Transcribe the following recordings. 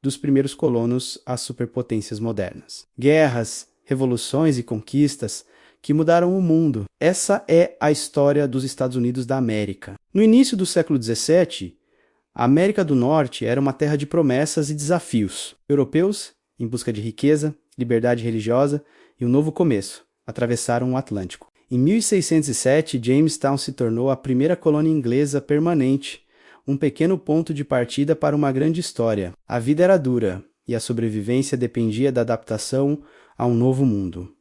dos primeiros colonos às superpotências modernas. Guerras, revoluções e conquistas que mudaram o mundo. Essa é a história dos Estados Unidos da América. No início do século XVII, a América do Norte era uma terra de promessas e desafios. Europeus, em busca de riqueza, liberdade religiosa e um novo começo, atravessaram o Atlântico. Em 1607, Jamestown se tornou a primeira colônia inglesa permanente, um pequeno ponto de partida para uma grande história. A vida era dura e a sobrevivência dependia da adaptação a um novo mundo.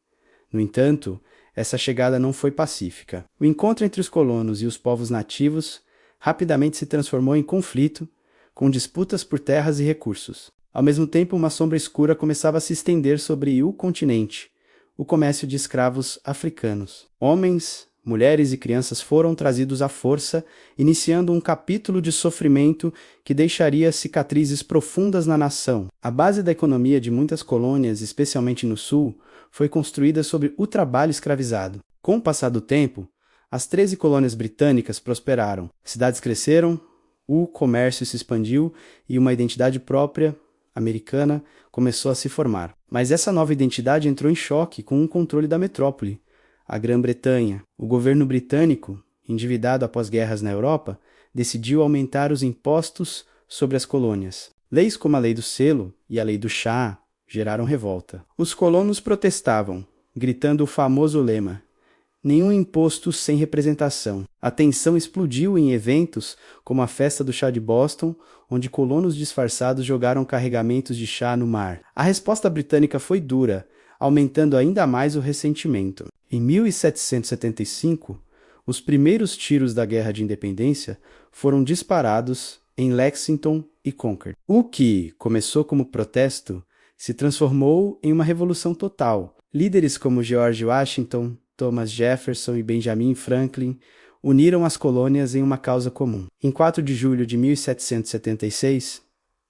No entanto, essa chegada não foi pacífica. O encontro entre os colonos e os povos nativos rapidamente se transformou em conflito, com disputas por terras e recursos. Ao mesmo tempo, uma sombra escura começava a se estender sobre o continente, o comércio de escravos africanos. Homens, mulheres e crianças foram trazidos à força, iniciando um capítulo de sofrimento que deixaria cicatrizes profundas na nação. A base da economia de muitas colônias, especialmente no sul, foi construída sobre o trabalho escravizado. Com o passar do tempo, as 13 colônias britânicas prosperaram, cidades cresceram, o comércio se expandiu e uma identidade própria, americana, começou a se formar. Mas essa nova identidade entrou em choque com o controle da metrópole, a Grã-Bretanha. O governo britânico, endividado após guerras na Europa, decidiu aumentar os impostos sobre as colônias. Leis como a Lei do Selo e a Lei do Chá geraram revolta. Os colonos protestavam, gritando o famoso lema: nenhum imposto sem representação. A tensão explodiu em eventos como a Festa do Chá de Boston, onde colonos disfarçados jogaram carregamentos de chá no mar. A resposta britânica foi dura, aumentando ainda mais o ressentimento. Em 1775, os primeiros tiros da Guerra de Independência foram disparados em Lexington e Concord. O que começou como protesto se transformou em uma revolução total. Líderes como George Washington, Thomas Jefferson e Benjamin Franklin uniram as colônias em uma causa comum. Em 4 de julho de 1776,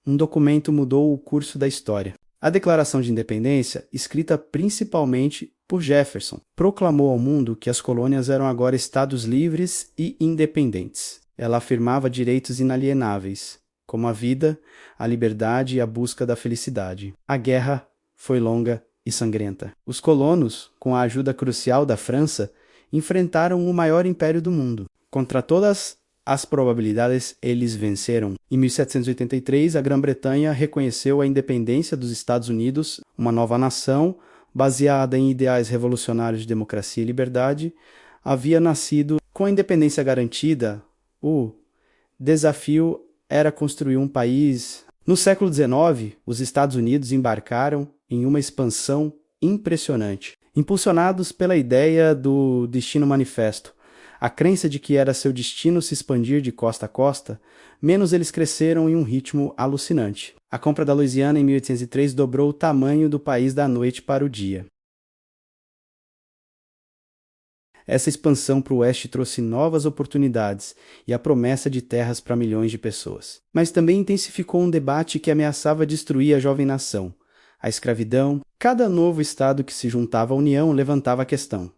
um documento mudou o curso da história. A Declaração de Independência, escrita principalmente por Jefferson, proclamou ao mundo que as colônias eram agora estados livres e independentes. Ela afirmava direitos inalienáveis, como a vida, a liberdade e a busca da felicidade. A guerra foi longa e sangrenta. Os colonos, com a ajuda crucial da França, enfrentaram o maior império do mundo. Contra todas as probabilidades, eles venceram. Em 1783, a Grã-Bretanha reconheceu a independência dos Estados Unidos, uma nova nação, baseada em ideais revolucionários de democracia e liberdade, havia nascido. Com a independência garantida, o desafio era construir um país. No século XIX, os Estados Unidos embarcaram em uma expansão impressionante. Impulsionados pela ideia do Destino Manifesto, a crença de que era seu destino se expandir de costa a costa, menos eles cresceram em um ritmo alucinante. A compra da Louisiana em 1803 dobrou o tamanho do país da noite para o dia. Essa expansão para o oeste trouxe novas oportunidades e a promessa de terras para milhões de pessoas. Mas também intensificou um debate que ameaçava destruir a jovem nação. A escravidão. Cada novo estado que se juntava à União levantava a questão: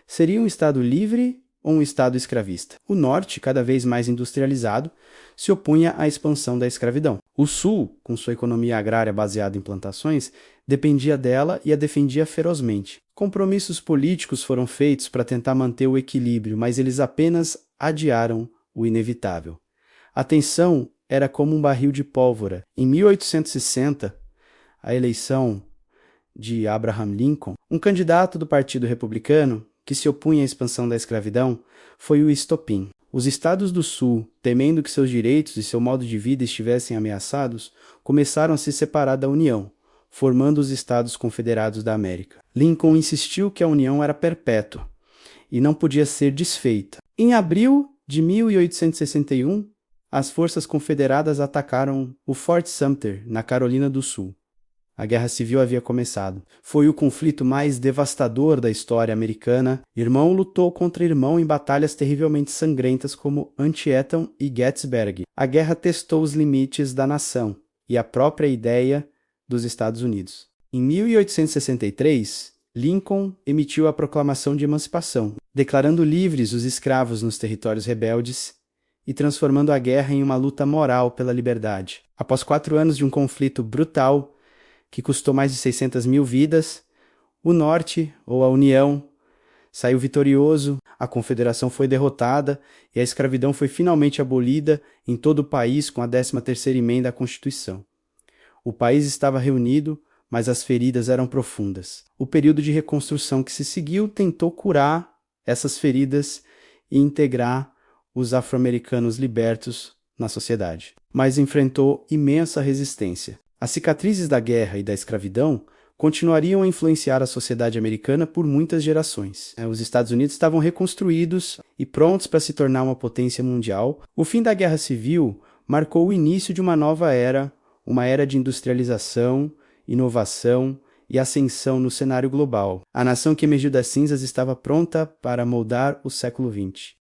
seria um estado livre ou um estado escravista? O norte, cada vez mais industrializado, se opunha à expansão da escravidão. O sul, com sua economia agrária baseada em plantações, dependia dela e a defendia ferozmente. Compromissos políticos foram feitos para tentar manter o equilíbrio, mas eles apenas adiaram o inevitável. A tensão era como um barril de pólvora. Em 1860, a eleição de Abraham Lincoln, um candidato do Partido Republicano que se opunha à expansão da escravidão, foi o estopim. Os estados do Sul, temendo que seus direitos e seu modo de vida estivessem ameaçados, começaram a se separar da União, formando os Estados Confederados da América. Lincoln insistiu que a União era perpétua e não podia ser desfeita. Em abril de 1861, as forças confederadas atacaram o Fort Sumter, na Carolina do Sul. A Guerra Civil havia começado. Foi o conflito mais devastador da história americana. Irmão lutou contra irmão em batalhas terrivelmente sangrentas como Antietam e Gettysburg. A guerra testou os limites da nação e a própria ideia dos Estados Unidos. Em 1863, Lincoln emitiu a Proclamação de Emancipação, declarando livres os escravos nos territórios rebeldes e transformando a guerra em uma luta moral pela liberdade. Após 4 anos de um conflito brutal, que custou mais de 600 mil vidas, o Norte, ou a União, saiu vitorioso, a Confederação foi derrotada e a escravidão foi finalmente abolida em todo o país com a 13ª emenda à Constituição. O país estava reunido, mas as feridas eram profundas. O período de reconstrução que se seguiu tentou curar essas feridas e integrar os afro-americanos libertos na sociedade, mas enfrentou imensa resistência. As cicatrizes da guerra e da escravidão continuariam a influenciar a sociedade americana por muitas gerações. Os Estados Unidos estavam reconstruídos e prontos para se tornar uma potência mundial. O fim da Guerra Civil marcou o início de uma nova era, uma era de industrialização, inovação e ascensão no cenário global. A nação que emergiu das cinzas estava pronta para moldar o século XX.